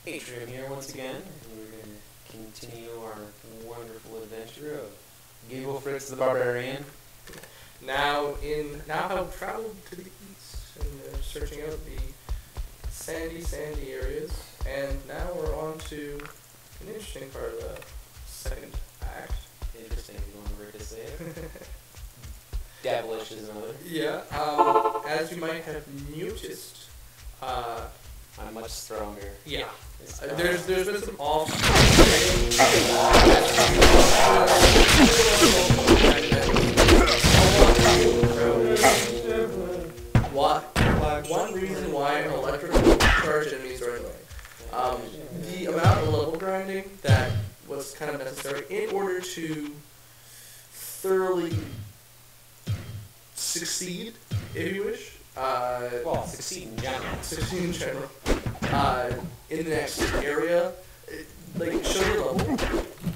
Atrium here once again, and we're going to continue our wonderful adventure of Gigglfrits the Barbarian. Now have traveled to the east and searching out the sandy areas, and now we're on to an interesting part of the second act. Interesting, is one word to say it. Devilish is another. Yeah. As you might have noticed, I'm much stronger. yeah. There's been some off. One reason why electrical charge enemies are annoying. The amount of level grinding that was kind of necessary in order to thoroughly succeed, if you wish. Succeed in general. Succeed in general. In the next area, show your level.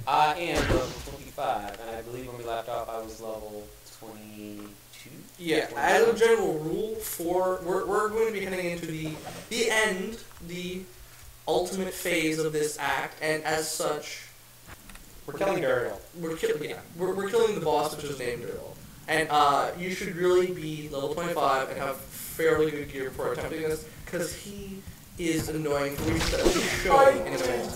I am level 25, and I believe when we left off I was level 22? Yeah, as a general rule, we're going to be heading into the end, the ultimate phase of this act, and as such, We're killing Durial. We're killing the boss, which is named Durial. And you should really be level 25 and have fairly good gear before attempting this, because he is annoying for reasons that will show in a minute.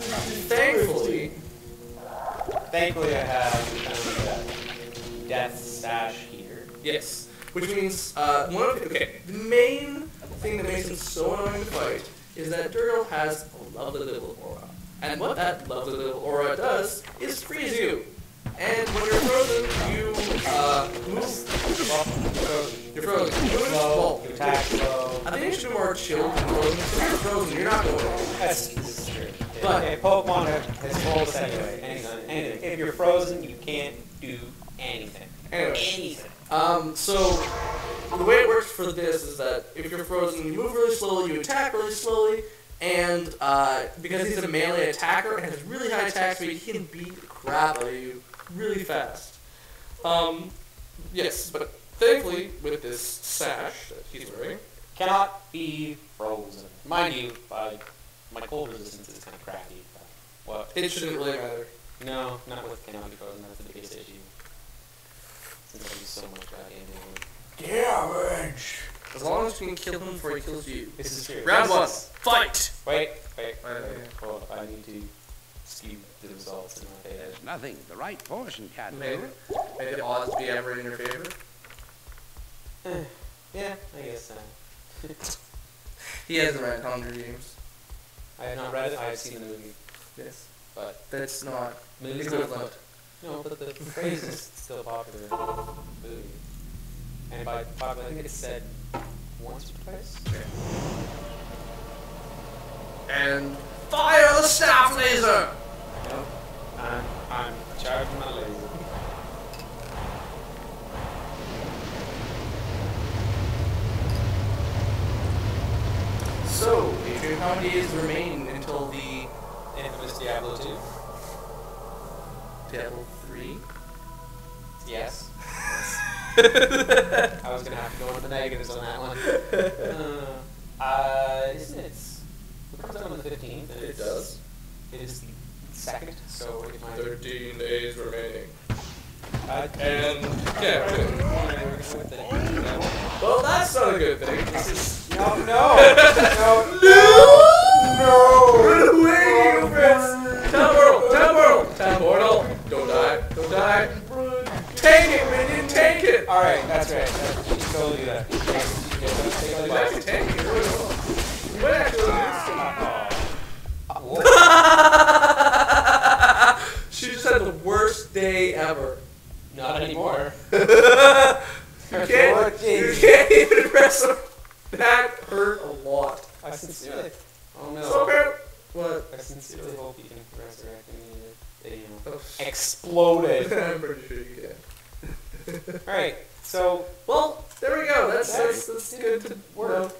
Thankfully I have death stash here. Yes, which means the main thing that makes him so annoying to fight is that Durial has a lovely little aura, and what that lovely little aura does is freeze you. And when you're frozen, you move. You're frozen. You attack slow. I think you should do more chill than frozen. If you're frozen, you're not going anywhere. This is true. But Pokemon has told us anyway. Anything. If you're frozen, you can't do anything. Anything. So the way it works for this is that if you're frozen, you move really slowly, you attack really slowly, and because he's a melee attacker and has really high attack speed, he can beat the crap out of you really fast. Yes, but thankfully with this sash that he's wearing, Cannot be frozen. Mind you, my cold resistance is kind of crappy. What? it shouldn't really matter. No, not with cannot be frozen. That's the biggest issue. Since I do so much goddamn damage. As long as you can kill him before he kills you. This is true. Round one, fight! Wait. Hold up. I need to skew the results in my favor. There's nothing the right portion can't Maybe. do. May the odds be ever in your favor. Yeah, I guess so. He hasn't read Hunger Games. I have not read it. I have seen the movie. Yes. But That's not movies equivalent. No, but the phrase is still popular in the movie. And by popular, I think it's said once or twice. And fire the staff laser! Nope. I'm charging my laser. So, Adrian, how many days remain until the Infamous Diablo 2? Diablo 3? Yes. I was gonna have to go into the negatives on that one. Isn't it? It comes out on the 15th. And It does. It is the 2nd, so it might. 13 days remaining. And yeah. No. Well, that's not a good thing. This is... No. Run away, you friends! Town portal! Don't die. Take it, minion, take it! Alright, that's right. You can totally do that. You actually take it really well. You might actually She just had the worst day ever. Not anymore. You can't even press her. That hurt a lot. I sincerely. Oh no. So apparently, what? I sincerely hope you can resurrect me. Oh. Exploded. I'm pretty sure you can. Alright, so. Well, there we go. That's good to work.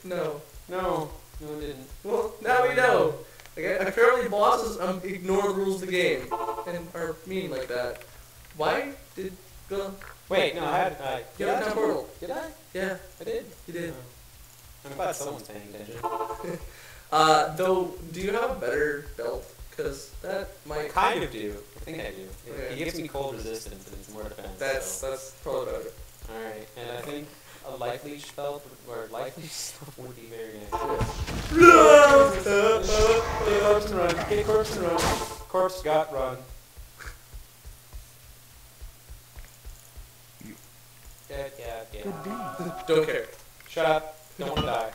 No. No, it didn't. Well, now we know. Okay, apparently bosses ignore the rules of the game and are mean like that. Why did Wait, no, I you have a town portal? Did I? Yeah, I did. you did. I'm glad someone's paying attention. Though, do you have a better belt? Because that I might... kind of do. I think I do. Okay. It gives me cold resistance and it's more defense. That's probably better. Alright, and I think a life leech belt or life leech stuff would be very nice. Get corpse and run. Get corpse and run. Corpse got run. Yeah. Good day. Don't care. Shut up. Don't want to die.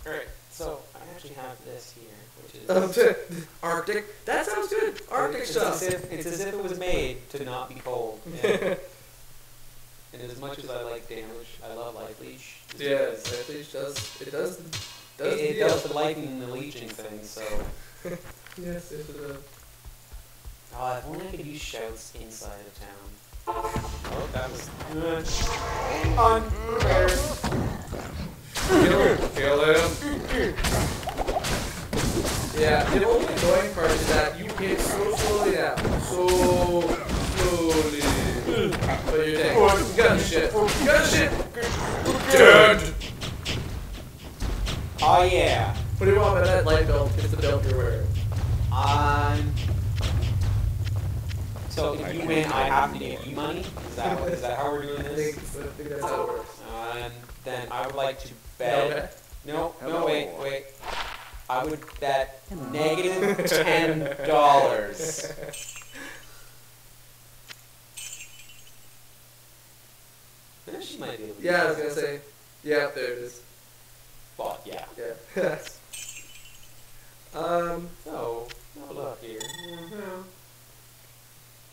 Alright, so I actually have this here, which is... Arctic. That sounds good. Arctic stuff. It's as if it was made to not be cold. And as much as I like damage, I love life leech. Yes, at least it does the lighting and the leeching thing, so... Yes, it does. Oh, if only I could use shouts inside of town. Oh, that was... unprepared. Kill him. Yeah, the only annoying part is that you hit so slowly now. So slowly. But you're dead. You got the shit. You got the shit. Dead. Oh, yeah. What do you want by that light belt? It's the belt you're wearing. So if you win, I have to give you money? Is that how we're doing I this? think that's how it works. And then I would like to bet... No, wait. I would bet negative $10. She might be able to Yeah, I was gonna say. Yeah, there it is. Well, yeah. Yeah. So, no luck here.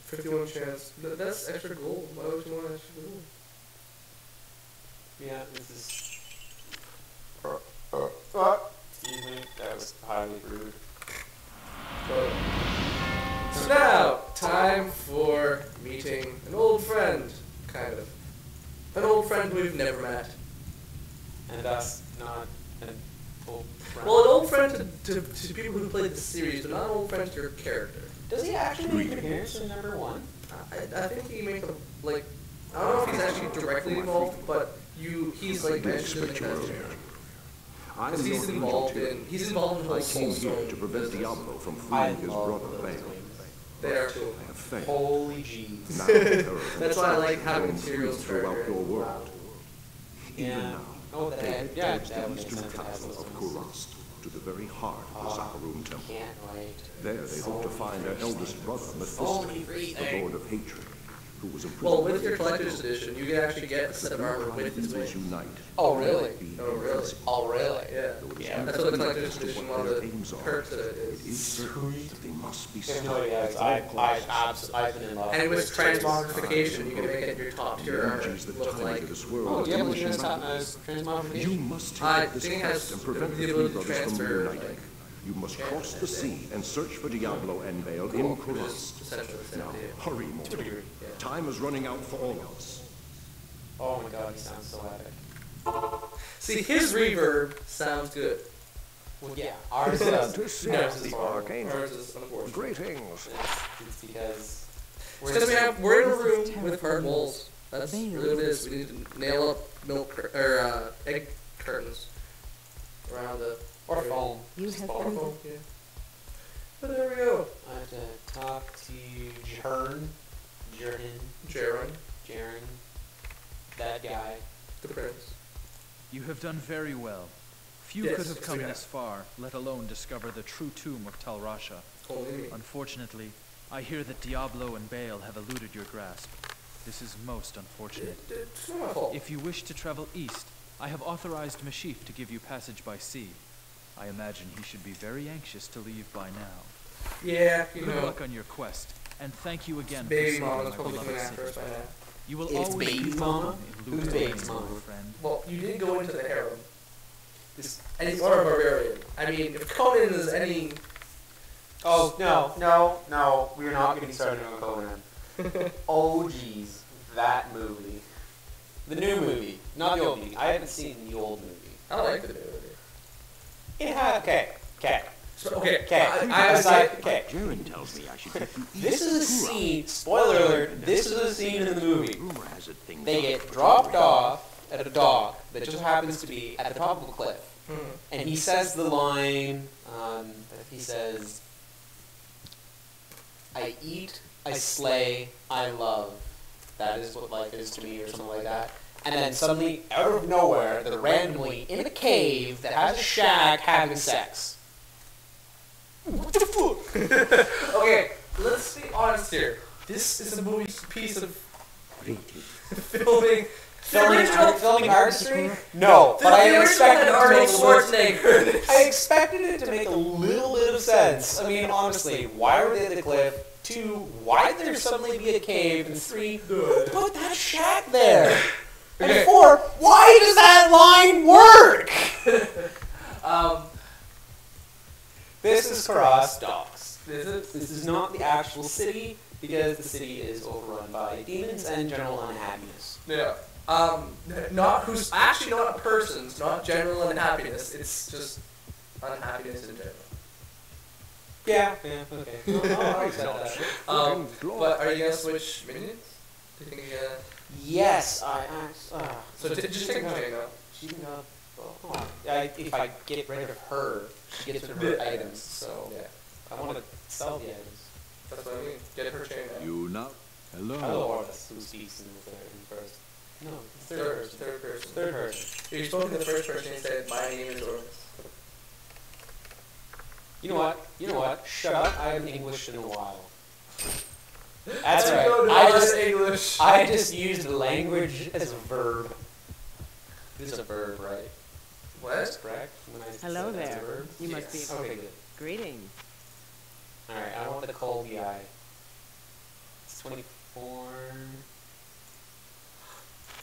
51 chance. That's extra gold. Why would you want extra gold? Yeah, this is... Excuse me, that was highly rude. So now, time for meeting an old friend, kind of. An old friend we've never met. And us, not an old friend. Well, an old friend to people who played the series, but not an old friend to your character. Does he actually make an appearance in number 1? I think he makes a, like, I don't know if he's actually directly involved, but he's like mentioned in the cutscene. Because he's involved in the whole soul stone to prevent Diablo from I freeing his love brother those Bale. wings. They are cool. I have failed. Holy jeez. Now the terror of That's why I like having roams materials throughout character. your world. Even Yeah. now, Oh, they that, head yeah, towards that the would make eastern sense to have castle those of wings. Kurast, to the very heart of the Sakarum Temple. Can't wait. There they hope to find their eldest brother, Mephisto, Holy the freezing. Lord of Hatred, who was imprisoned. Well, with your collector's edition, you can actually get a set of armor with his Evils wings. unite. Oh, really? Oh, really? Oh, really? Yeah. Yeah. That's what the collector's edition, one of the perks of it It is. is certain that they must be There's stopped. no idea. I've been in love And with with transmogrification, you can make it your top tier armor Energies that look tie like. into this world Oh, of Diablo diminishing has boundaries. You transmogrification? must I take this think it quest has and prevent the the ability three to brothers from transfer, reuniting. like, You must cross the sea and search for Diablo and Bale in which Kurast. is essentially the Now, same idea. hurry, mortal. Yeah. Time is running out for all of us. Oh my god, he sounds so epic. See, his reverb sounds good. Well, yeah, ours does. This Ours is is the horrible. arcane. Ours is unfortunate. Greetings. It's because It's because we're in a room with hard walls. That's really what it is. We need to nail up egg curtains around the or foam. You Just have foam. been- phone. Yeah. But there we go. I have to talk to Jern, that guy. The prince. You have done very well. Few Yes, could have come yeah. this far, let alone discover the true tomb of Tal Rasha. Only me. Unfortunately, I hear that Diablo and Bale have eluded your grasp. This is most unfortunate. It's not my fault. If you wish to travel east, I have authorized Mashif to give you passage by sea. I imagine he should be very anxious to leave by now. Yeah, you Good know. luck on your quest, and thank you again Baby for mama saving is my probably coming beloved after us city. by now. You will It's always baby be mama? welcome in Who's Lute's baby name, mama? my friend. Well, you did go into the harem. This. And he's not a barbarian. I mean, if Conan is any... Oh no! We're not getting started on Conan. Oh jeez, that movie, the new movie, not the old movie. I haven't seen the old movie. I like the movie. It had okay. So, okay, Okay. Jaren tells me I should take you This east is a to Kurast. scene. Spoiler alert. This is a scene in the movie. Rumor has it things They are get pretty dropped bad. off at a dock that just happens to be at the top of a cliff. and he says the line, he says, I eat, I slay, I love. That is what life is to me, or something like that. And then suddenly, out of nowhere, they're randomly in a cave that has a shack having sex. What the fuck? Okay, let's be honest here. This is a movie piece of filming. Filming artistry? No, but I expected it to make Schwarzenegger. I expected it to make a little bit of sense. I mean, honestly, why were they at the cliff? 2, why did there suddenly be a cave? And 3, who put that shack there? And 4, why does that line work? This is cross docks. This is not the actual city, because the city is overrun by demons and general unhappiness. Yeah. Not who's actually not persons, not general unhappiness. It's just unhappiness in general. Yeah, okay. I'll accept that. But are you gonna switch minions? Do you think? Yes, So just take my go. She can go. If I get rid of her, she gets rid of her items. So Yeah. I want to sell the items. That's what I mean. Get her chain out. You know. Hello. Hello, Orvis, who speaks in first. No, third person. Third person. Third person. You spoke in the first person and said, "My name is Orvis." You know what? Shut up. I haven't Englished in a while. That's I right. don't know English. I just used language as a verb. This is a verb, right? That's What? correct? When I Hello said that's a there. verb? You must be Okay, good. greeting. Alright, I want the cold guy. It's 24.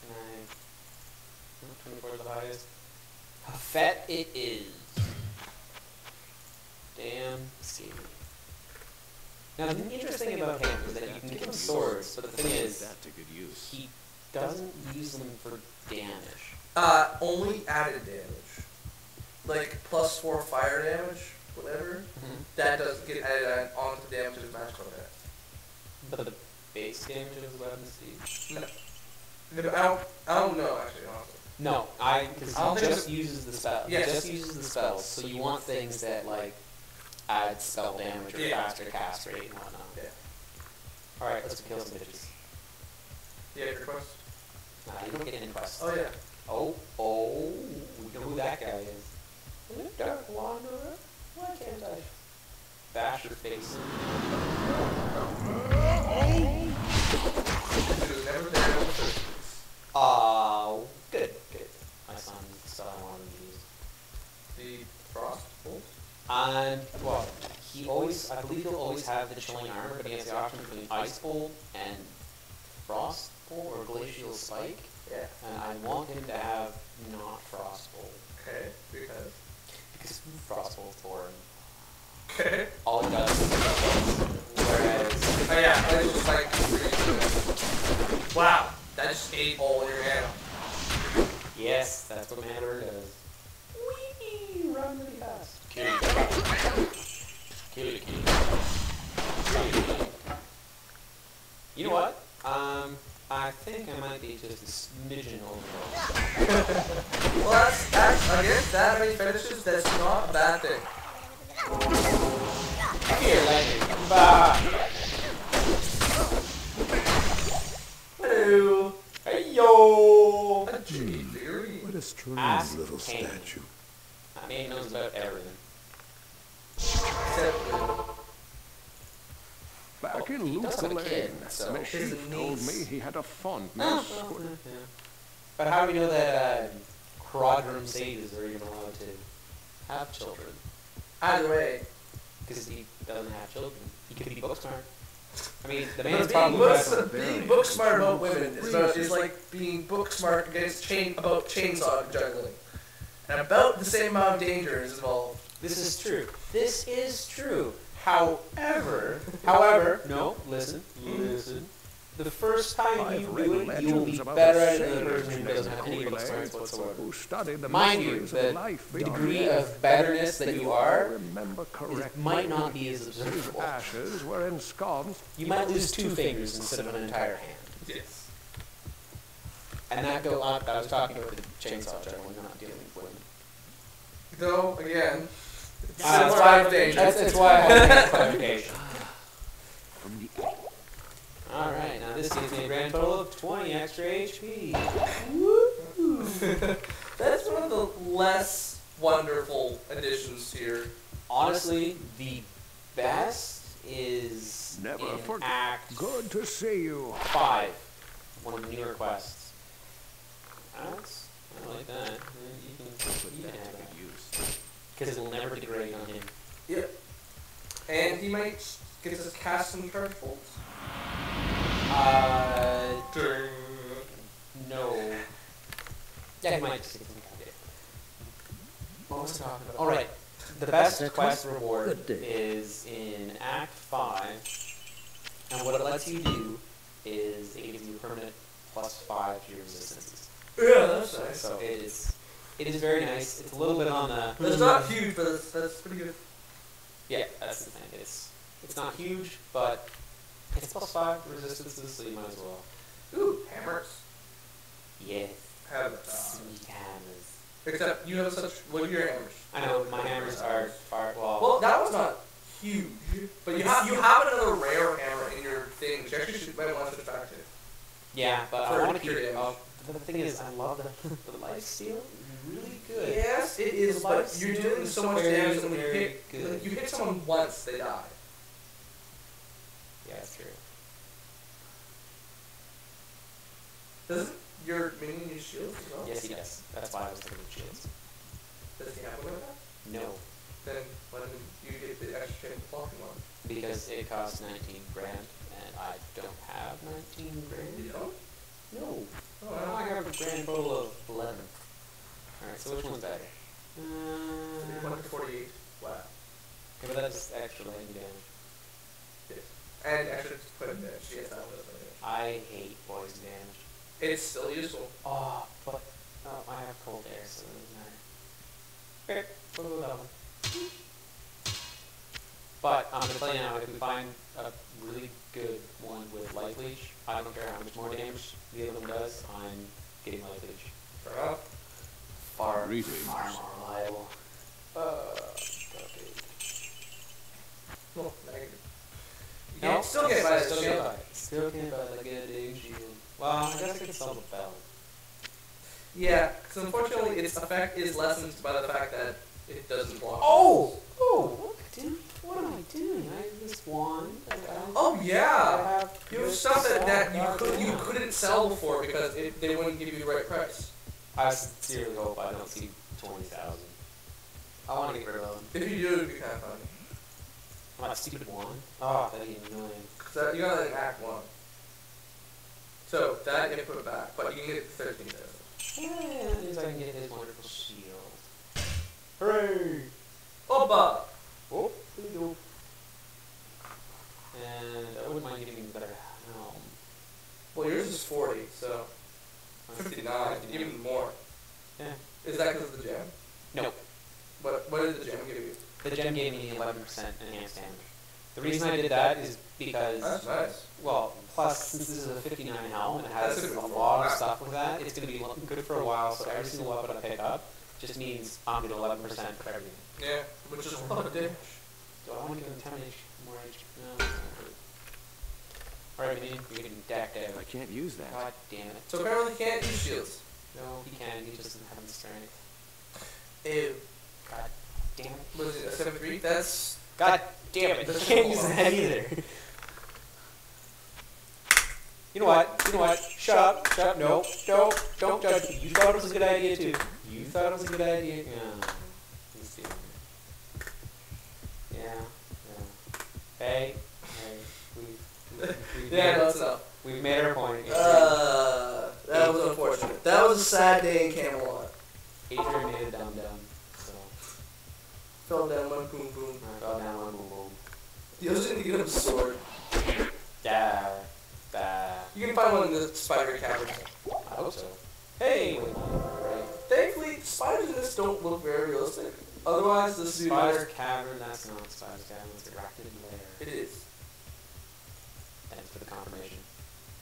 Can I... 24 is the highest. Fet it is. Damn skinny. Now, the interesting thing about him is that you can give him swords, but the thing is, That to good use. he doesn't use them for damage. Only added damage. Like +4 fire damage, whatever. That doesn't get added onto the damage of his magic attack. But the base damage of his weapon speed? I don't know actually. Honestly. No, because I don't he think just uses the spell. Yes. He just uses the spells, so you want things that, like, add spell damage or Yeah. faster cast rate and whatnot. Yeah. Alright, let's kill some bitches. Yeah, your quest. Nah, you don't get any quests. Oh yeah. Oh, we know who that guy is. Hello, Dark Wanderer. Why can't I bash your face? It was never there in the first place. Oh, good. My son used the spell I wanted to use. The frost bolt. And, well, I believe he'll always have the chilling armor, but he has the option between Ice Bolt and Frost Bolt or Glacial Spike. Yeah. And I want him to have not Frost Bolt. Okay. Because. Because Frost Bolt's boring. Okay. All he does is whereas... Oh yeah. I just like. Wow. That just ate all your mana. Yes, that's what Mandor does. Whee! Run really fast. Kill you. You know what? I think I might be just a smidgen over. Well, that's I guess that many finishes. That's not a bad thing. Here, lightning. Bah! Hello. Hey, yo! A tree theory. What a strange Ask little Cain. statue. I mean, he knows about everything. Except Back in he does have a Luca kid, Lane, so- Messi His told niece. me he had a fondness Oh, for... well, yeah. But how do we know that Quadrum sages are even allowed to have children? either way. Because he doesn't have children. He could be book smart. I mean, the But man's probably being book smart about women is like being book smart against chainsaw juggling. And about the same amount of danger is involved. This is true. This is true. However, no, listen. The first time I've you read do it, you will legends be about better a at it than the sailor person who named doesn't have any book Durial smarts whatsoever. who studied the Mind you, mysteries of the life beyond degree death. of betterness that you are Remember it correctly, might not be as his observable. ashes were ensconced. You might lose 2 fingers instead of an entire hand. Yes. And that I was talking about the chainsaw juggling, not dealing with women. Though, again, That's five danger. That's why I want to make clarification. From the Alright, now this gives me a grand total of 20 extra HP. That's one of the less wonderful additions here. Honestly, the best is Never in forget. Act Good to see you. 5, one of the newer quests. I like that. You can have that. Because it will never degrade on him. Yep. And he might get to cast some charge bolts. No. Yeah, he might just get some kind of. What was I talking about? Alright. The best quest reward is in Act 5. And what it lets you do is it gives you permanent +5 to your resistances. Yeah, that's nice. So it is very nice. It's a little bit on the... It's not huge, but that's pretty good. Yeah, that's the thing. It's not huge, but it's +5 resistances, so you might as well. Ooh, hammers. Yes. Hammers. Sweet hammers. Except you have such... What are your hammers? I know, my hammers are far... Well, that one's not huge. But you have another rare hammer in your thing, which you actually might want to switch back to. Yeah, but For I want to keep pure it... damage. The thing is, I love the lifesteal. Really good. Yes, it is, The but lifesteal you're doing so much is very, damage that when very good. you hit someone once, they die. Yeah, that's true. Doesn't your minion use shields as well? Yes, he does. That's why I was thinking of shields. Does he have one of that? No, Then why don't you get the extra chance of blocking one? because it costs 19 grand, and I don't have 19 grand. You don't? No. Oh, I have a grand total of 11. Alright, so which one's better? 1 to 48. Wow. Okay, but that's extra lightning damage. Yes. And extra put in damage. Yes, that was it. I hate poison damage. It's still useful. Oh, but I have cold air, so it doesn't matter. Okay, we'll go with that one. But I'm gonna tell you now, if we find a really good one with light leech, I don't care how much more damage the other one does, I'm getting light leech. Fair enough. Far Greetings. more reliable. Okay. Well, negative. You No, can't still get by still the can't shield. buy it. Still can't buy the good dang shield. Well, I guess I can sell the bell. Yeah, because unfortunately its effect is lessened by the fact that it doesn't block. Oh, look, dude. What am I doing? I have this wand. Oh I yeah! have You have this stuff that stuff. you couldn't sell before because they wouldn't give you the right price. I sincerely hope I don't see 20,000. I want to get rid of them. If you do, it'd be kind of funny. My stupid wand. Oh, that'd be annoying. So you got it in Act 1. So that you have to put it back, but you can get 13,000. Yeah, that means I can get his wonderful shield. Hooray! Opa! Oh, there you go. And I wouldn't mind getting a better helm. Well, yours is 40, so 59, even more. Yeah. Is that because of the gem? No. What did the gem give you? The gem gave me 11% enhanced damage. The reason I did that is because, That's nice. well, plus since this is a 59 helm and it has That's a gonna be lot of fun. stuff with that, it's going to be good for a while, so every single weapon I pick up just means I'm getting 11% for everything. Yeah, which is a lot of damage. Do I want to give him 10 more HP? No, that's not good. Alright, man, you're getting decked out. I can't use that. God damn it. So apparently he can't use shields. No, he can, he just doesn't have the strength. Ew. God damn it. What is it, a 7-3? That's... God damn it, he can't use that either. You know what? Shut up, no, don't judge me. You thought it was a good idea too. You thought it was a good idea. Yeah. Let's see. Yeah. Hey, we've Yeah, made, that's enough. we've made our point. That was unfortunate. That was a sad day in Camelot. Adrian made a dum-dum, so Fell down one boom boom. I fell down one boom boom. The others didn't get him a sword. Da. You can find one in the spider cavern. I hope so. Hey, wait, right. Thankfully, spiders in this don't look very realistic. Otherwise, this is Spider cavern, that's not spider cavern, it's a raccoon lair. It is. Thanks for the confirmation.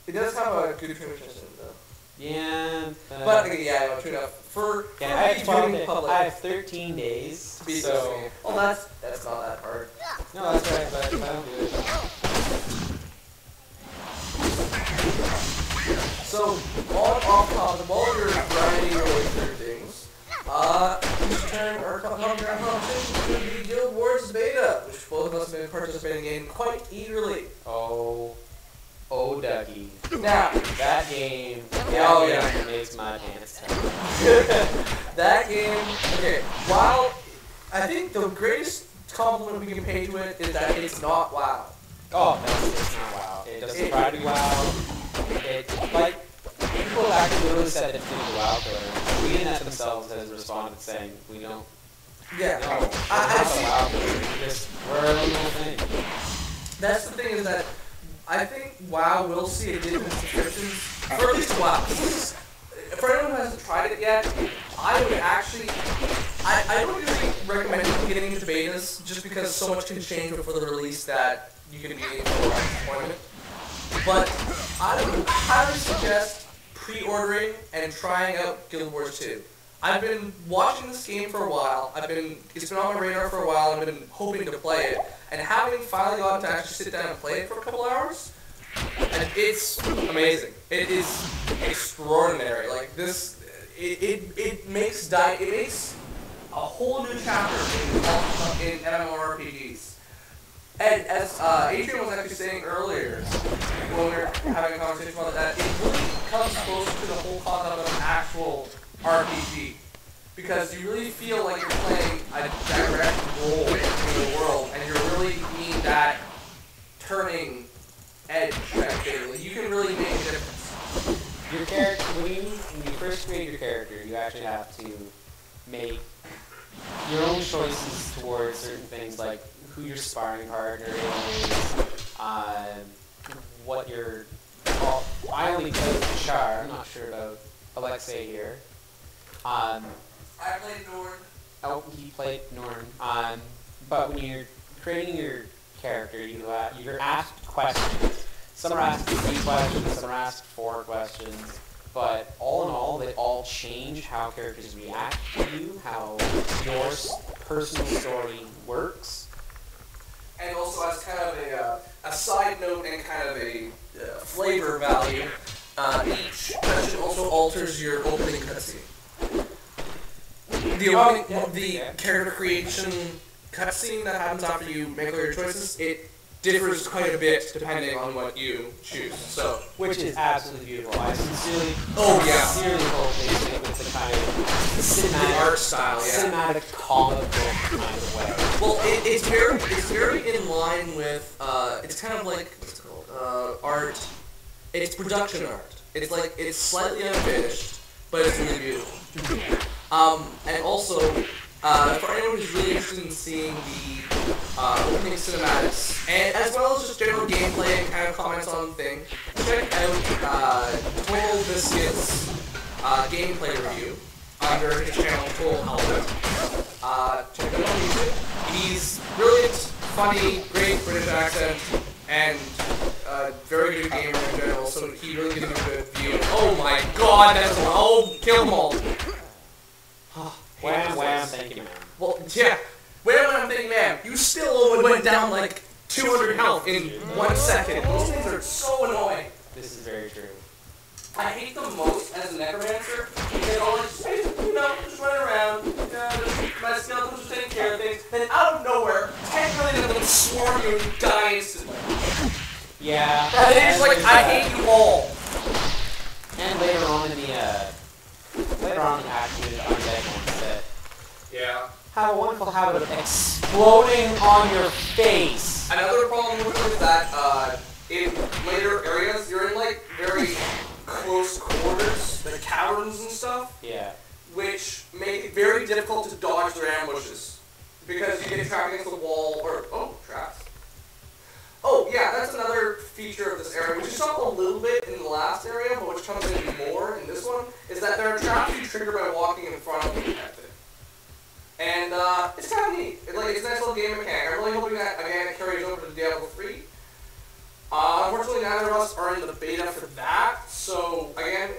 It does have a good transmission system, though. Yeah. But yeah, no, true enough. For I have me 12 doing days. public, I have 13 days. to be So. well, that's not that hard. No, that's right, but if I don't do it. So, off topic, while you're grinding your way through things, this turn our competition to the Guild Wars beta, which both of us have been participating in quite eagerly. Oh, Ducky. Now, That game. Oh, yeah. Makes my pants tight. that game, okay, while I think the greatest compliment we can pay to it is that it's not WoW. Oh, it's not WoW. It doesn't try to be WoW. Like, people have actually literally said that it's going to be WoW killer. The internet themselves has responded saying, we don't. Yeah. No, we're not a WoW killer. We're a little thing. That's the thing is that I think WoW will see a dip in subscriptions, or at least WoW. For anyone who hasn't tried it yet, I would actually, I don't really recommend getting into betas just because so much can change before the release that you can be in for disappointment. But I would highly suggest pre-ordering and trying out Guild Wars 2. I've been watching this game for a while. It's been on my radar for a while. I've been hoping to play it, and having finally gotten to actually sit down and play it for a couple hours, and it's amazing. It is extraordinary. Like this, it makes a whole new chapter in MMORPGs. And as Adrian was actually saying earlier, when we were having a conversation about that, it really comes close to the whole concept of an actual RPG. Because you really feel like you're playing a direct role in the world, and you're really being that turning edge, basically. You can really make a difference. Your character, when you first create your character, you actually have to make your own choices towards certain things, like who your sparring partner is, what your... Well, I only played Char, I'm not sure about Alexei here. I played Norn. Oh, he played Norn. But when you're creating your character, you're asked questions. Some are asked 3 questions, some are asked 4 questions. But all in all, they all change how characters react to you, how your personal story works. And also as kind of a side note and kind of a flavor value, each question also alters your opening cutscene. The character creation cutscene that happens after you make all your choices, it differs quite a bit depending on what you choose. So, which is absolutely beautiful. I sincerely, sincerely hope they stick with the kind of cinematic art style, cinematic comic book kind of way. Well, it's very in line with it's kind of like what's it called art. It's production art. It's like it's slightly unfinished, but it's really beautiful. And also, for anyone who's really interested in seeing the opening cinematics, and as well as just general gameplay and kind of comments on things, check out Total Biscuit's gameplay review under his channel Total Helmet. Check it out on YouTube. He's brilliant, funny, great British accent, and very good gamer in general, so he really gives you a good view. Oh my god, that's one. Oh, kill them all. Wham, thank you, man. Well, yeah. Wham, thank you, man. You still only went down like 200 health in 1 second. Those things are so annoying. This is very true. I hate them most as a necromancer because all just running around. My skeletons just taking care of things. Then out of nowhere, 10 million of them swarm you and you die instantly. Yeah. And it's like, I hate you all. And later on in the active undead ones that have a wonderful habit of exploding on your face. Another problem with it is that in later areas, you're in like very close quarters, the caverns and stuff. Yeah. Which make it very difficult to dodge their ambushes. Because you get trapped against the wall, or, traps. Oh, yeah, that's another feature of this area, which you saw a little bit in the last area, but which comes in more in this one, is that there are traps you trigger by walking in front of the detective. And, it's kind of neat. It's a nice little game mechanic. I'm really hoping that, again, it carries over to Diablo 3. Unfortunately, neither of us are in the beta for that, So again,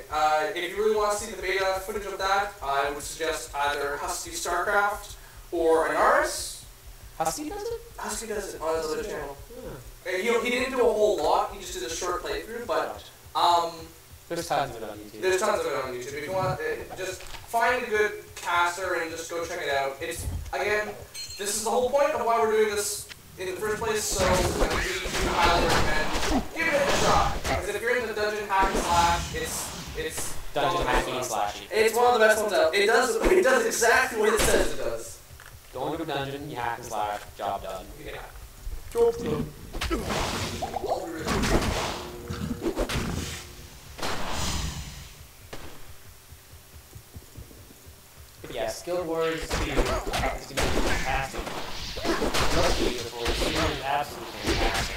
if you really want to see the beta footage of that, I would suggest either Husky StarCraft or Anaris. Husky does it? Husky does it on his other channel. He didn't do a whole lot. He just did a short playthrough, but there's tons of it on YouTube. there's tons of it on YouTube. If you want, just find a good caster and just go check it out. It's again, this is the whole point of why we're doing this in the first place. So I think we highly recommend give it a shot. Because if you're in the dungeon hack and slash, it's Dungeon hacking and slashing. It's one of the best ones out. It does exactly what it says it does. Go into a dungeon, you hack and slash, job done. Yeah. Job done. But yes, Guild Wars is going to be fantastic. It's beautiful. The scenery is absolutely fantastic.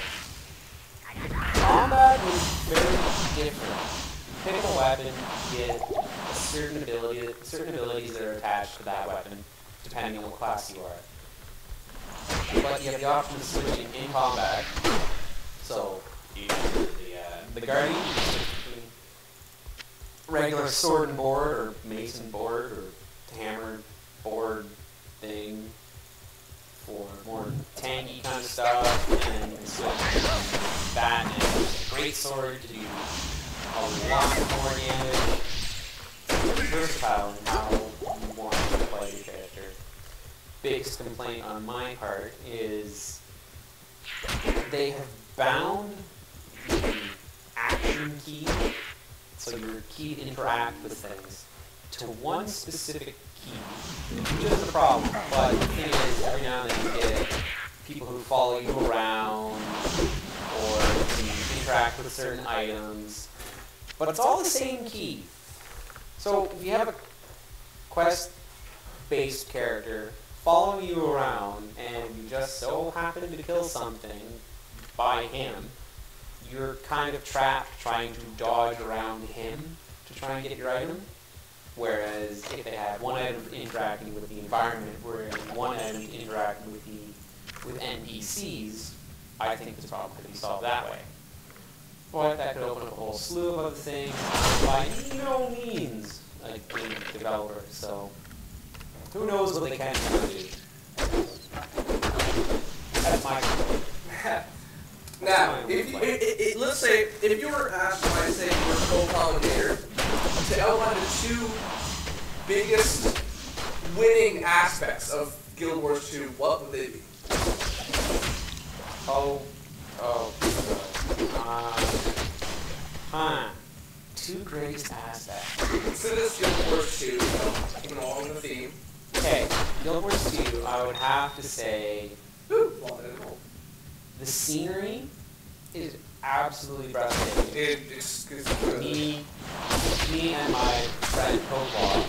Combat is very different. Pick a weapon, you get a certain abilities that are attached to that weapon, depending on what class you are. But you have the option of switching in combat. So, you the Guardian, you can switch between regular sword and board, or mason board, or hammer board thing for more tanky kind of stuff, and you can switch between that and great sword to do a lot more damage. It's versatile in how you want to play your character. Biggest complaint on my part is they have bound the action key, so your key to interact with things, to one specific key, which is a problem. But the thing is, every now and then you get people who follow you around, or you interact with certain items, but it's all the same key. So if you have a quest-based character following you around, and you just so happen to kill something by him, you're kind of trapped trying to dodge around him to try and get your item. Whereas if they had one item interacting with the environment, whereas one item interacting with NPCs, I think this problem could be solved that way. But that could open up a whole slew of other things. By no means a game developer, so who knows what they can do. That's my point. Now, let's say, if you were asked by, say, your co-commentator to outline the two biggest winning aspects of Guild Wars 2, what would they be? Two greatest aspects. Consider this Guild Wars 2, keeping along the theme. Okay, Guild Wars 2, I would have to say, the scenery is absolutely breathtaking. Me and my friend Cobalt,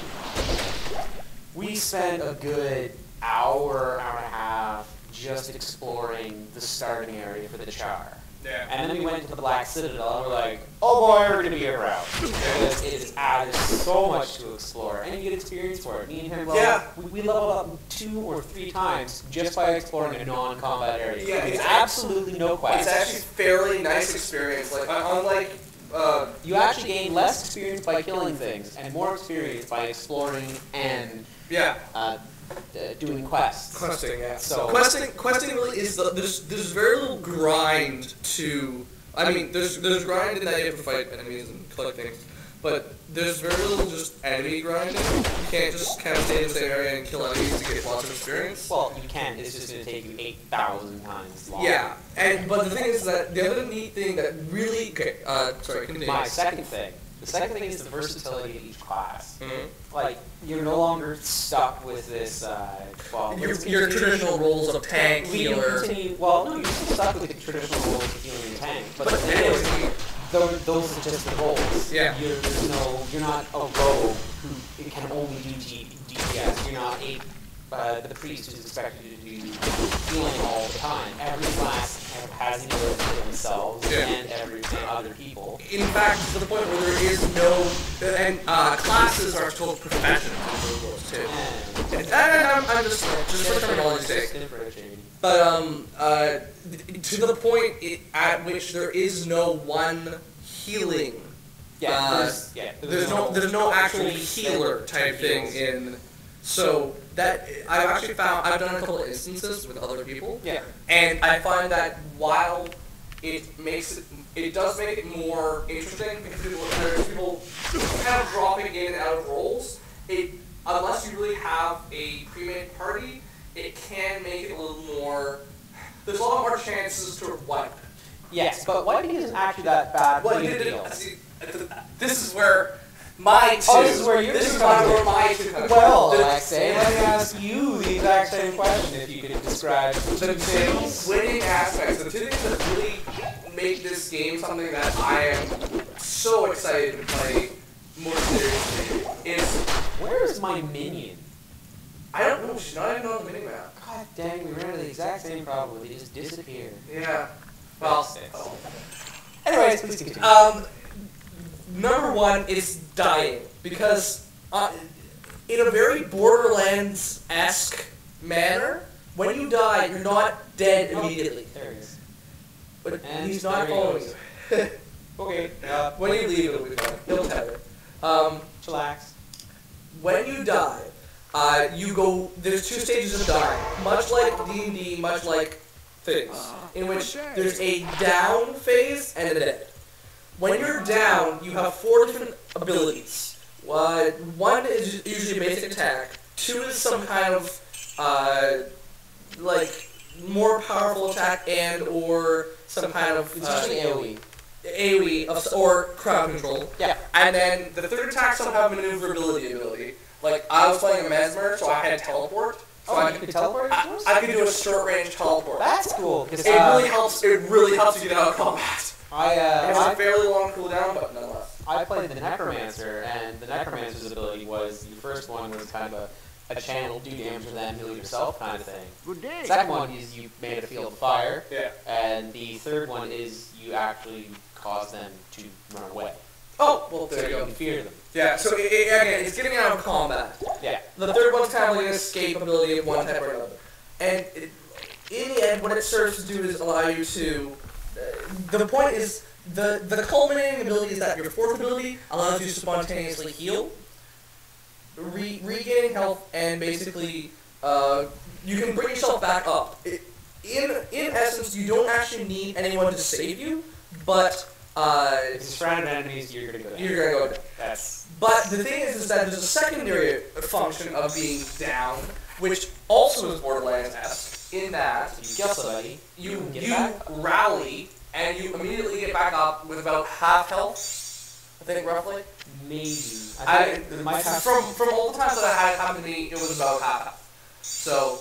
we spent a good hour and a half just exploring the starting area for the Char. Yeah. And then we went to the Black Citadel and we're like, oh boy, we're going to be around. Because it is added so much to explore, and you get experience for it. Me and him, we leveled up 2 or 3 times just by exploring a non-combat area. Yeah, it's absolutely no quest. It's actually fairly nice experience. Like, unlike... you actually gain less experience by killing things, and more experience by exploring and doing quests. Questing, yeah. So questing really is there's very little grind to. I mean, there's grind in that you have to fight enemies and collect things, but there's very little just enemy grinding. You can't just kind of stay in the same area and kill enemies to get lots of experience. Well, you can. It's just going to take you 8,000 times longer. Yeah, but the thing is that the other neat thing that really sorry, continue. My second thing. The second thing is the versatility of each class. Mm-hmm. Like, you're no longer stuck with this, your traditional roles of tank, healer. No, you're still stuck with the traditional roles of healing and tank. But the thing is, those are just the roles. Yeah. You're not a rogue who can only do DPS. You're not the priest who's expected to do healing all the time. Every class has an ability for themselves and other people. In fact, to the point where there is no... And classes are total professions in Guild Wars 2. And I'm just for terminology's sake. But to the point at which there is no one healing There's no actual healer type thing in. So that I've done a couple of instances with other people. Yeah. And I find that while it does make it more interesting because there's people kind of dropping in and out of roles. Unless you really have a pre-made party, it can make it a little more. There's a lot more chances to wipe. Yes, but wiping isn't actually that bad. This is where my two. Oh, this is where my two. Well, Alexei, let me ask you the exact same question. If you could describe the two winning aspects, the two things that really make this game something that I am so excited to play more seriously is. Where's my minion? I don't know. She's not even on the minimap. God dang, we ran into the exact same problem. They just disappeared. Yeah. Well. Anyways, please continue. Number one is dying, because in a very Borderlands-esque manner, when you die, you're not dead immediately. There he is. But And he's not following you. Okay. When you leave, it'll be fine. He'll tell you. Chillax. When you die, you go. There's two stages of dying, much like D&D, much like things, in which there's a down phase and a dead. When you're down, you have 4 different abilities. One is usually a basic attack. 2 is some kind of more powerful attack or some kind of It's usually AoE or crowd control. Yeah. And then the third attack somehow have maneuverability ability. Like I was playing a mesmer, so I had teleport. So you could teleport? I could do a short range teleport. That's cool. It really helps. It really helps you get out of combat. It has a fairly long cooldown, but nonetheless. I played the Necromancer, and the Necromancer's ability was the first one was kind of a channel, do damage to them, heal yourself kind of thing. Good day. Second one is you made a field of fire. Yeah. And the third one is you actually cause them to run away. Oh, well, So there you you go. can fear them. Yeah, so again, it's getting out of combat. Yeah. The third one's kind of like an escape ability of one type or another. And in the end, what it serves to do is allow you to... the point is, the culminating ability is that your fourth ability allows you to spontaneously heal, regaining health, and basically you can bring yourself back up. In essence, you don't actually need anyone to save you, but... if you're surrounded enemies, you're going to go down. You're going to go down. That's... But the thing is that there's a secondary function of being down, which also is Borderlands-esque, in that you kill somebody, you get back. rally, and you immediately get back up with about half health, I think, roughly. Maybe. From all the times that I had it happen to me, it was about half health. So,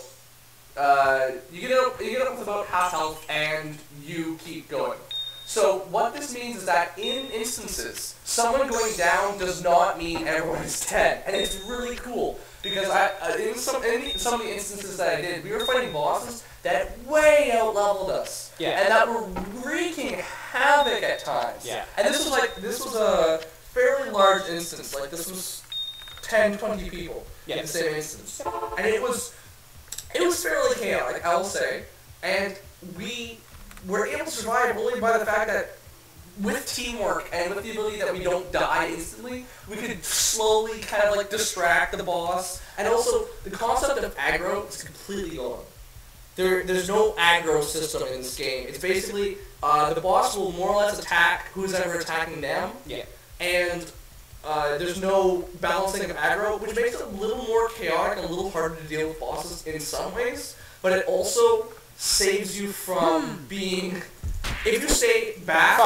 you get up with about half health, and you keep going. So what this means is that in instances, someone going down does not mean everyone is dead, and it's really cool because in some of the instances that I did, we were fighting bosses that way out-leveled us, and that were wreaking havoc at times. Yeah. And this was a fairly large instance. Like this was 10, 20 people in the same instance, and it was fairly chaotic, I will say, and we were able to survive only by the fact that with teamwork and with the ability that we don't die instantly, we could slowly kind of like distract the boss. And also, the concept of aggro is completely gone. There's no aggro system in this game. It's basically, the boss will more or less attack who's ever attacking them. Yeah. And there's no balancing of aggro, which makes it a little more chaotic and a little harder to deal with bosses in some ways. But it also saves you from being... If you stay back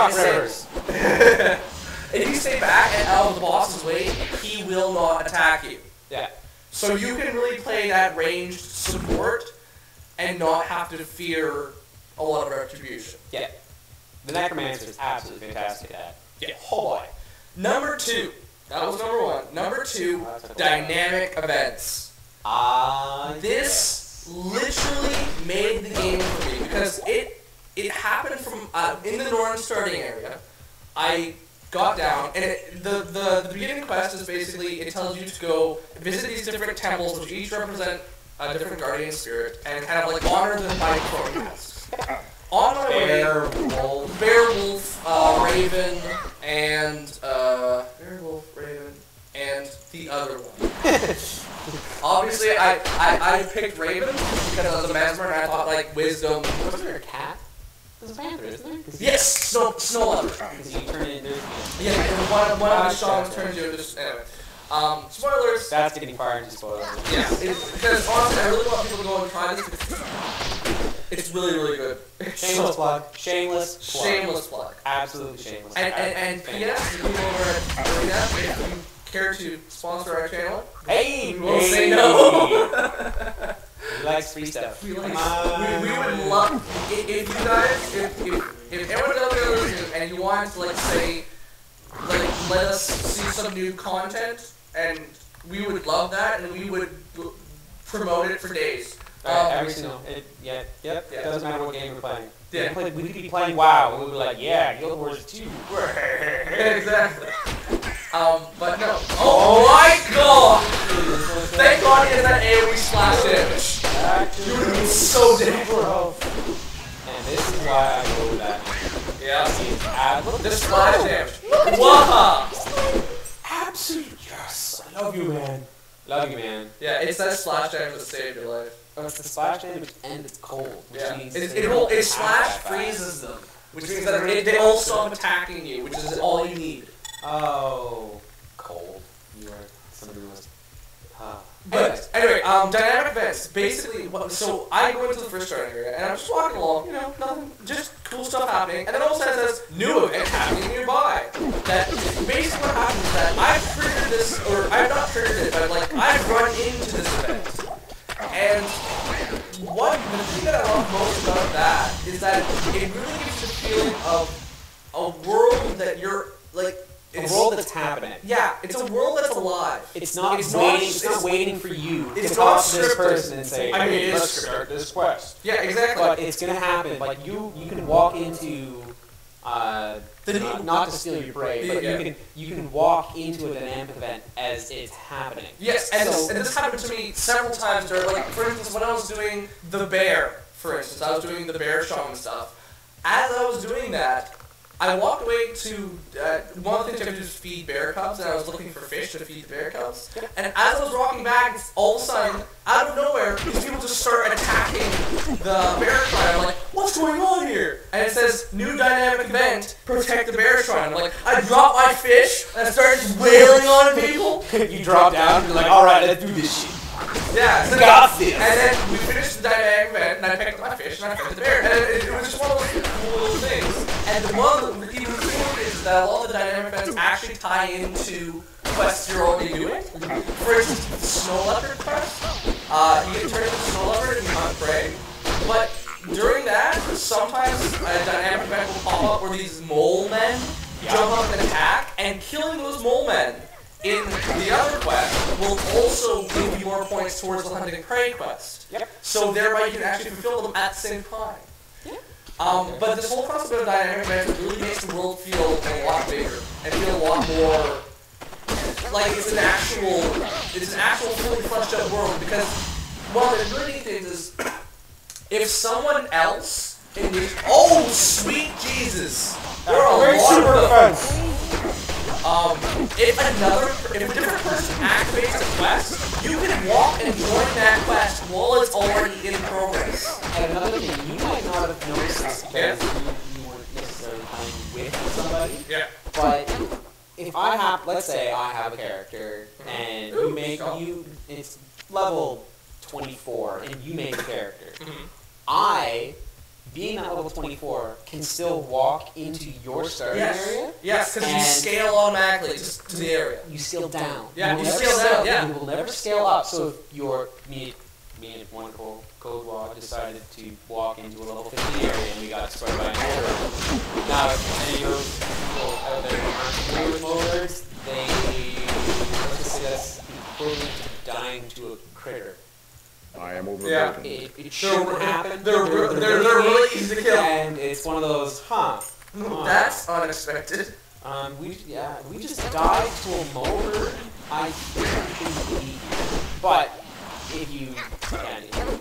if you stay back and out of the boss's way, he will not attack you. Yeah. So you can really play that ranged support and not have to fear a lot of retribution. Yeah. The Necromancer is absolutely fantastic at that. Yeah. Oh boy. Number 2. That was number 1. Number 2, dynamic events. This literally made the game for me because it happened from in the Norn starting area. I got down and the beginning quest is basically it tells you to go visit these different temples which each represent a different guardian spirit and kind of like honor them by protest. On my way, Bear Wolf, Raven, and Werewolf, Raven, and the other one. Obviously, I picked Raven because I was a mesmer and I thought like wisdom. Wasn't there a cat? There's a panther, isn't there? Yes, snow leopard. Because you turn it into. Yeah, and one of the songs turns you into. Anyway, spoilers. That's getting far into spoilers. Yeah, because honestly, I really want people to go and try this. It's really, really good. Shameless plug. Shameless plug. Shameless plug. Absolutely shameless. And P.S. the people over at Arena, if you care to sponsor our channel, Hey, we'll say no. He likes free stuff. We would love if you guys, if everyone out there listening and you want to like say, like let us see some new content, and we would love that, and we would promote it for days. Every single, yep. It doesn't matter what game we're playing. Yeah. We could be playing WoW, and we'd be like, yeah, Guild Wars 2. Exactly. But no. Oh my god! Thank god he has that AoE slash damage. You would have been so dead. And this is why I go with that. Yeah. Look at the slash damage. Waha! Absolute yes. I love you, man. Love you, man. Yeah, it's that slash damage that saved your life. Oh, it's the splash damage and it's cold. Which means it slash freezes them. Which means that they all stop attacking you, which is all you need. Oh, cold. You are somebody who was. But anyway, dynamic events. Basically, so I go into the first starting area and I'm just walking along, you know, nothing, just cool stuff happening, and then all of a sudden it says new event happening nearby. That basically what happens is that I've triggered this, or I've not triggered it, but like I've run into this event. And the thing that I love most about that is that it really gives you the feeling of a world that you're like. A world that's happening. Yeah, it's a world that's alive. It's not waiting for you to it's talk not to this scripted. person and say, I mean, hey, it let's is start this quest. Yeah, exactly. But it's gonna happen. Like you can walk into not to steal your prey, but you can walk into a dynamic event as it's happening. Yes, and this happened to me several times. Like, for instance, when I was doing the bear, for instance, I was doing the bear shaman stuff. As I was doing that, I walked away to, one of the things you have to do is feed bear cubs, and I was looking for fish to feed the bear cubs. And as I was walking back, all of a sudden, out of nowhere, these people just start attacking the bear shrine. I'm like, what's going on here? And it says, new dynamic event, protect the bear shrine. I'm like, I dropped my fish, and I started wailing on people. You drop down, you're like, alright, let's do this shit. Yeah, so got this. And then we finished the dynamic event, and I picked up my fish, and I fed the bear. And it was just one of those cool little things. And the even cooler is that a lot of the dynamic events actually tie into quests you're already doing. For instance, the snow leopard quest. You get turned into snow leopard and you hunt prey. But during that, sometimes a dynamic event will pop up where these mole men jump up and attack, and killing those mole men in the other quest will also give you more points towards the hunting prey quest. Yep. So thereby you can actually fulfill them at the same time. But this whole concept of dynamic events really makes the world feel a lot bigger and feel a lot more like it's an actual fully fleshed out world. Because one of the really neat things is if someone else in the sweet Jesus, there are a lot of if a different person activates a quest, you can walk and join that quest while it's already in progress. And another thing, you might not have noticed this because you weren't necessarily playing with somebody. Yeah. But if I have, let's say I have a character and it's level 24 and you make a character. I, being at level 24, can still walk into your starting area. Yes, because you scale automatically just to the area. You scale down. Yeah, you scale down, yeah. You will never scale up. So if me and wonderful Code Walk decided to walk into a level 15 area and we got destroyed by an older. Now, if any of those people out there who aren't familiar with molars, let's just say that's equivalent to dying to a critter. I am overburdened. Yeah. It shouldn't happen. They're really easy to kill. And it's one of those, That's unexpected. We just died to a molar. I think we but if you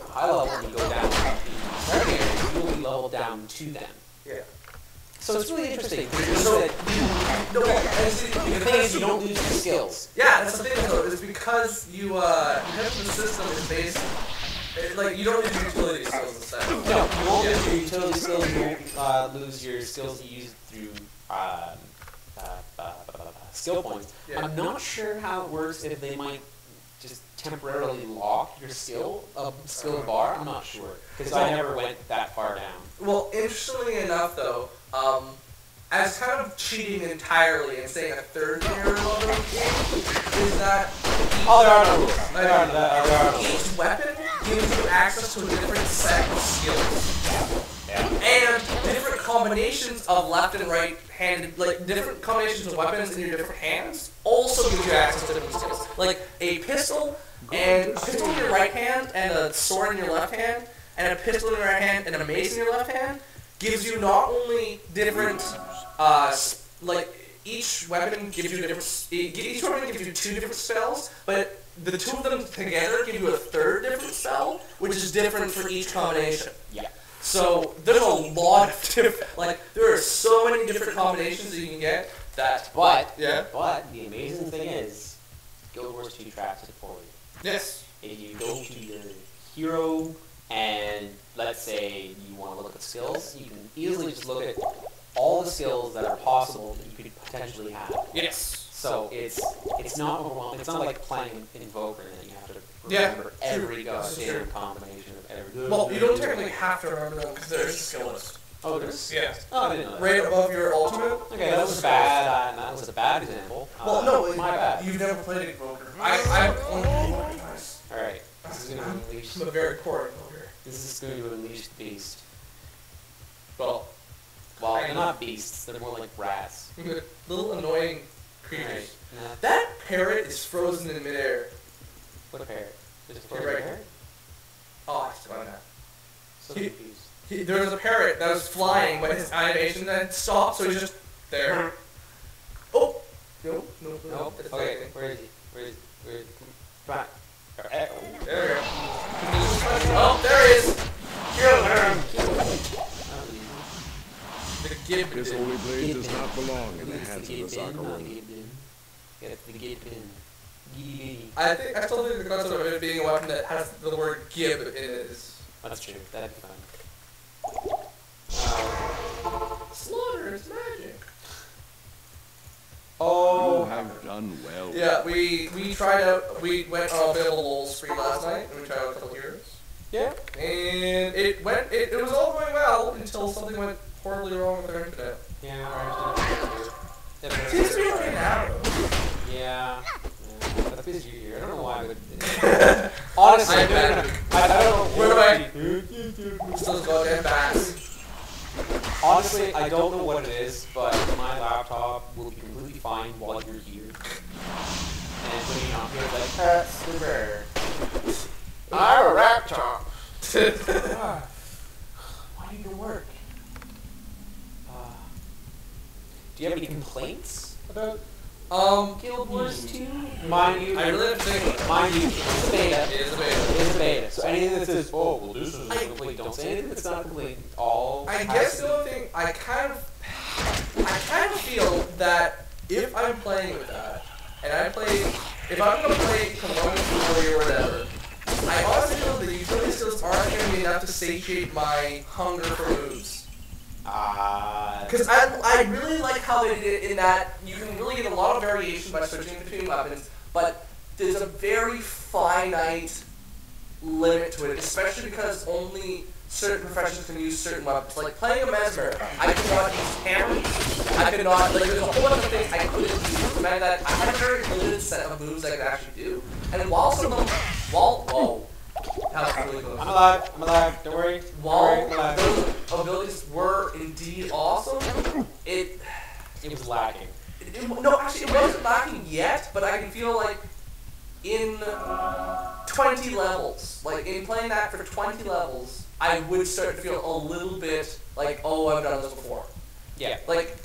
high level, you go down to the starting area, you will be leveled down to them. Yeah. So it's really interesting. So- That the thing is, you don't lose your skills. Yeah, that's the thing though, is because you have the system is based, like, you don't lose your utility skills and stuff. No, you won't lose your utility skills. You won't lose your skills you use through skill points. Yeah. I'm not sure how it works if they might just temporarily lock your skill bar. I'm not sure because I never went that far down. Well, interestingly enough though, as kind of cheating entirely and saying a third tier level game is that Oh, there are no rules. There are no rules. each weapon gives you access to a different set of skills. Yeah. And different combinations of left and right handed, like different combinations of weapons in your different hands also give you access to different skills. Like a pistol in your right hand and a sword in your left hand, and a pistol in your right hand and a mace in your left hand gives you not only different, like each weapon gives you each weapon gives you 2 different spells, but the 2 of them together give you a 3rd different spell, which is different for each combination. Yeah. So there's a lot of different, like there are so many different combinations that you can get that. But Yeah. But the amazing thing is, Guild Wars 2 tracks it for you. Yes. If you go to your hero and let's say you want to look at skills, you can easily just look at all the skills that are possible that you could potentially have. Yes. So it's not overwhelming. It's not like playing Invoker that you have to Yeah, remember true. every This is goddamn true. combination of every. Well, you don't technically have to remember them because there's a skill list. Oh, there's. Yeah. Oh, I didn't know that. Right above your ultimate. Okay, that was bad. That was a bad example. Well, no, my bad. You've never played Invoker. I've only played Invoker twice. All right, this is gonna unleash. I'm a very core Invoker. This is going to unleash the beast. Well, Well, they're not beasts. They're more like rats. little annoying Right. creatures. Now, That parrot is frozen in midair. what a parrot? Is it You're frozen right. parrot? Oh, I still that. So He- confused. There was a parrot that was flying, but his animation then stopped, so he's just there. Oh! No. Nope. It's Okay, okay. where is he? Where is he? Where is he? Come on. There we go. Oh, there he is! Kill him! The Gib This did. holy blade does not belong in the It's hands the of the Gib bin, not the Sakaron. Gib bin. Get the Gib bin. Gibby. I still think the concept of it being a weapon that has the word Gib in it is... That's true. That'd be fun. Slaughter is magic. You Oh. have done well. Yeah, we tried out, we went on a bit of a lull spree last night, and we tried out a couple heroes. Yeah. And it was all going well until something went horribly wrong with our internet. Yeah. I understand. Seems to be okay now. Yeah. But a busy year. I don't know why, but honestly, I'm bad. I don't know. Where do Still goddamn bats. Honestly, I don't know what it is, but my laptop will be completely fine while you're here. And when you're not here, it's like, super. I have a laptop. Why do you work? Do you have any complaints about Guild Wars 2? Mind you, I really have to think. mind you, it's a beta. It is a beta. It's a beta. So anything that says, oh, well, this is complete, don't say anything that's not complete. All. I guess the only thing I kind of feel that if I'm playing with that, and if I'm gonna play Component Story or whatever, I honestly feel the utility skills aren't gonna be enough to satiate my hunger for moves. Because I really like how they did it in that you can really get a lot of variation by switching between weapons, but there's a very finite limit to it, especially because only certain professions can use certain weapons. Like playing a mesmer, I could not use hammers, I could not, like there's a whole bunch of things I couldn't use, it meant that I had a very limited set of moves I could actually do. And while some of them, whoa, that was really close. I'm alive, don't worry. While I'm alive. those abilities were indeed awesome, it It was lacking. no, actually, it wasn't lacking yet, but I can feel like in 20 levels, like in playing that for 20 levels, I would start to feel a little bit like, oh, I've done this before. Yeah. Like,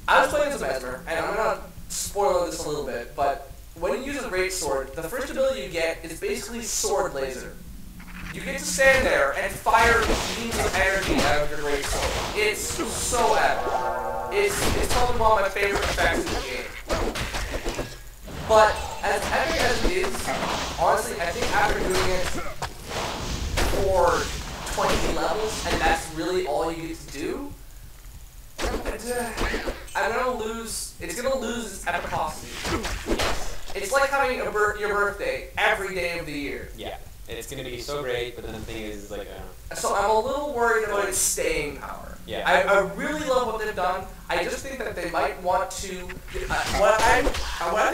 I was playing as a Mesmer, and I'm gonna spoil this a little bit, but when you use a great sword, the first ability you get is basically sword laser. You get to stand there and fire beams of energy out of your great sword. It's so epic. It's probably one of my favorite effects in the game. But as epic as it is, honestly, I think after doing it for 20 levels, and that's really all you get to do, I'm gonna lose. It's gonna lose its epicosity. It's like having your birthday every day of the year. Yeah. It's gonna be so great, but then the thing is, like, So I'm a little worried about its staying power. Yeah. I really love what they've done. I just think that they might want to. What I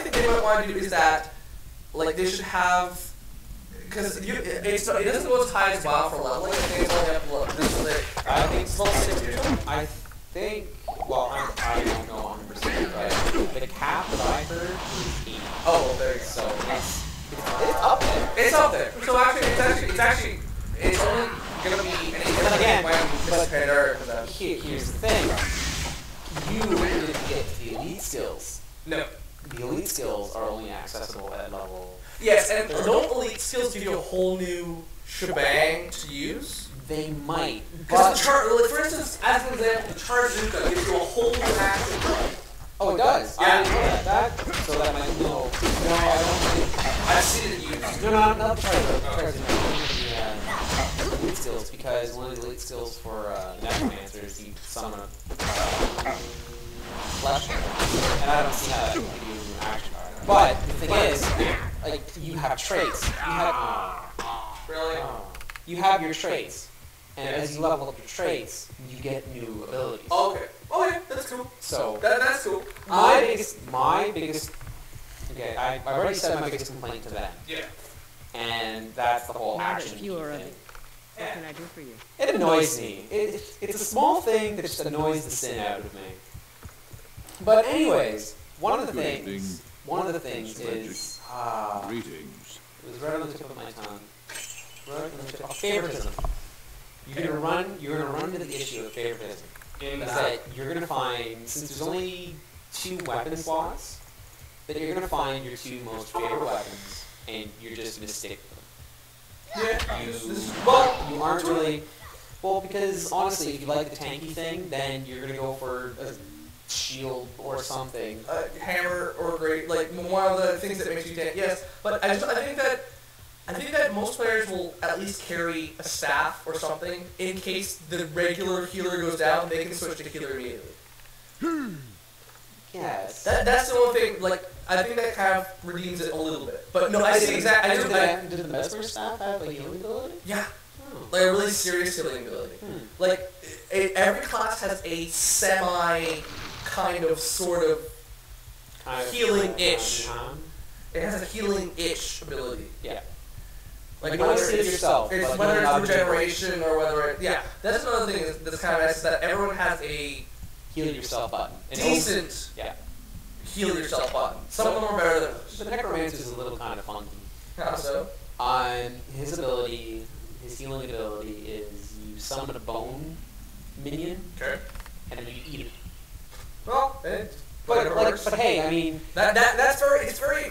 think they might want to do is that, like, they should have, because it doesn't go as high as WoW for leveling. I think it's only up to I think it's level 60. I think. Well, I don't know 100%, but the cap that I heard is 80. Oh, well, there you go. So it's up there. It's up there. So actually, it's only gonna be. But again, Here's the thing. You didn't get the elite skills. No. The elite skills are only accessible at level. Yes, and don't elite skills give you a whole new shebang to use? They might. Because for instance, as an example, the Charzuka gives you a whole new action. Oh, it does? Yeah. I didn't know that. So that might no. No, I don't think. I've seen it used. No, not the Charzuka. The elite skills, because one of the elite skills for necromancers, you summon a flesh, and I don't see how that can give you an action card. But the thing is, like, you have traits. Really? You have your traits, and as you level up your traits, you get new abilities. Okay. Okay, that's cool. So that's cool. my biggest. Okay, I've already said my biggest complaint to them. Yeah. And that's the whole Now that action you are of thing. it, what can I do for you? It annoys me. It's a small thing that just annoys the sin out of me. But anyways, one of the things is Greetings. it was right on the tip of my tongue. Right on the tip of favoritism. You're gonna run into the issue of favoritism. Is that you're gonna find, since there's only 2 weapon slots, that you're gonna find your 2 most favorite weapons, and you're just gonna stick with them. Yeah. You aren't really. Well, because honestly, if you like the tanky thing, then you're gonna go for a shield or something. Hammer or great, like one of the things that makes you tank. Yes, but I think that most players will at least carry a staff or something in case the regular healer goes down. They can switch to healer immediately. Yes. That's the only thing. Like, I think that kind of redeems it a little bit. But no, I see exactly. Did the Mesmer staff have a healing ability? Yeah. Oh. Like a really serious healing ability. Like, every class has a semi, kind of, sort of healing-ish. It has a healing-ish ability. Yeah. Like, you want to see it yourself. It's whether it's regeneration or whether it... Yeah, that's another thing that's kind of nice, is that everyone has a Heal yourself button. decent heal yourself button. Some of them are better than others. The Necromancer is a little kind of funky. How so? His healing ability is you summon a bone minion, Okay. and then you eat it. Well, But hey, I mean, that's very, it's very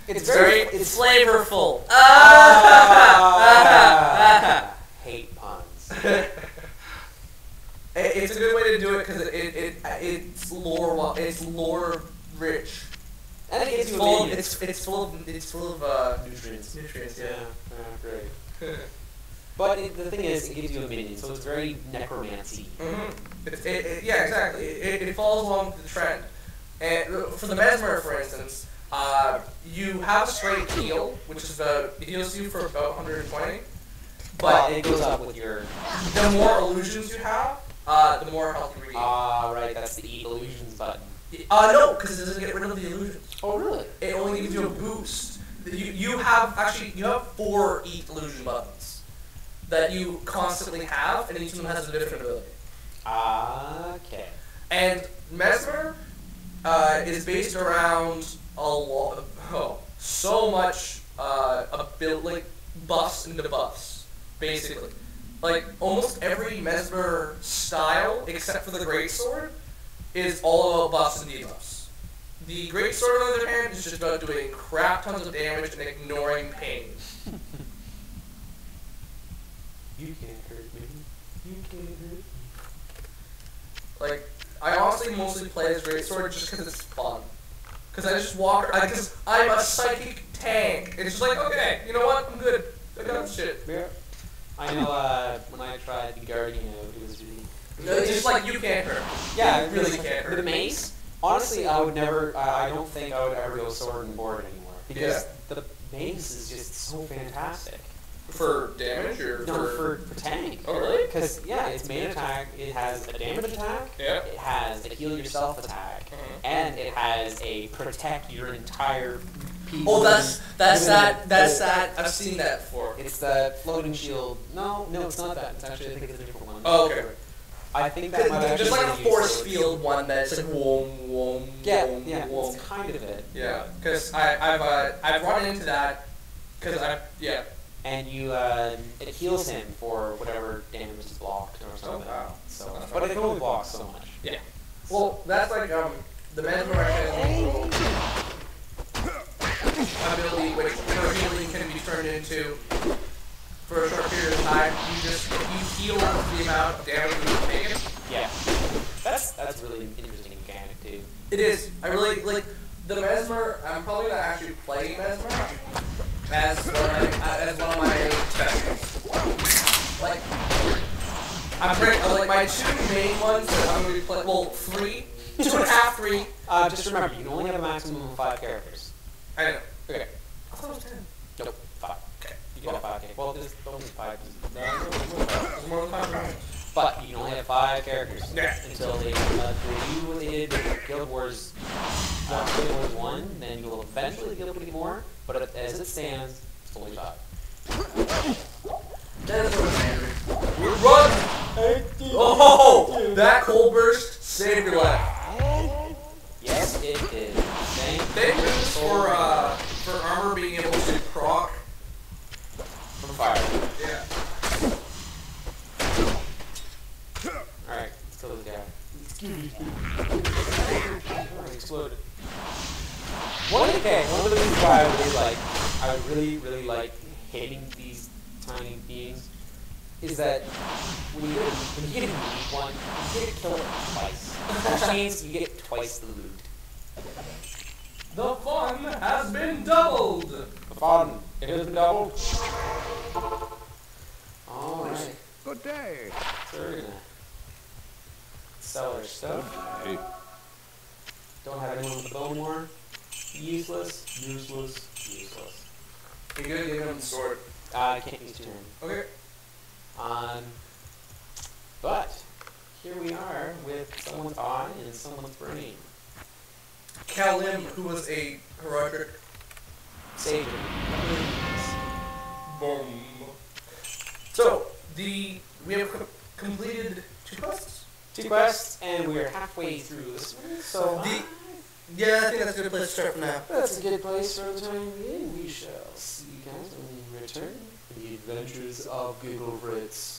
it's flavorful. Hate puns. It's a good way to do it because it's lore rich. And it gives you a full minion. it's full of Nutrients. nutrients. Yeah, great. But the thing is, it gives you a minion, so it's very necromancy. Mm-hmm. Yeah, exactly. It follows along with the trend. And for the Mesmer, for instance, you have a straight heal, which is it heals you for about 120. But it goes up with your... The more illusions you have, the more health you regain. Right, that's the Eat Illusions button. No, because it doesn't get rid of the illusions. Oh, really? It only gives you a boost. You have 4 Eat Illusion buttons that you constantly have, and each of them has a different ability. Okay. And Mesmer is based around so much like buffs and debuffs, basically. Like almost every Mesmer style, except for the Greatsword, is all about buffs and debuffs. The Greatsword, on the other hand, is just about doing crap tons of damage and ignoring pain. You can't hurt me. You can't hurt me. Like, I honestly mostly play as greatsword just because it's fun. Because I just walk. Because I'm a psychic tank. It's just like, okay, you know what? I'm good. I got this shit. Yeah. I know when I tried the Guardian, it was really... It's just like, you can't hurt. Yeah, You really can't hurt. The mace, honestly, I would never, I don't think I would ever go sword and board anymore. Because the mace is just so fantastic. For damage or No, for tank. Oh, really? Because, yeah, its main attack, it has a damage attack, Yeah. it has a heal yourself attack, and it has a protect your entire people. Oh, that's that. I've seen that before. It's the floating shield. No, it's not that. It's actually, I think it's a different one. Oh, okay. I think that might There's actually like a be force used. field one that's like whoom, whoom, Yeah, whoom, yeah, whoom. it's kind of it. Yeah, because I've run into that because yeah. And you, it heals him for whatever damage is blocked or something. Oh, wow. So, but it only blocks so much. Yeah. Well, that's like the mesmerization ability, which your healing can be turned into for a short period of time. You heal the amount of damage you've taken. Yeah, that's really interesting mechanic too. It is. I really like the mesmer. I'm probably not actually playing mesmer as one of my specials. Like like my two main ones that I'm gonna be playing. Well, 3, 2.5, 3. Just remember, you can only have a maximum of 5 characters. I know. Okay. I thought it was 10. Nope, 5. Okay. You got 5. Well, there's only 5. There's more than 5 rounds. But you can only have 5 characters Yeah. until they do what they did with Guild Wars 1, then you will eventually be able to get more, but as it stands, it's only 5. That's what it's angry. We run! Oh! That cold burst saved your life. Yes, it did. Thank goodness for armor being able to proc From fire. Yeah. Alright, let's kill this guy. Oh, he exploded. One of the reasons why I really like hitting these tiny beings is that when you hit a unique one, you get to kill it twice. Which means you get twice the loot. The fun has been doubled! The fun, it has been doubled. Alright. Good day. So we're gonna sell our stuff. Hey. Don't have anyone with the bow more. Useless. You gotta give him the sword. I can't use 2 hand. Okay. But here we are with someone's eye and someone's brain. Cal Lim, who was a heroic. Savior. Boom. So, we have completed 2 quests? 2 quests, and we're halfway through this one. So Yeah, I think that's a good place to start for now. that's a good place for the time being. We shall see you guys when we return for the adventures of Gigglfrits.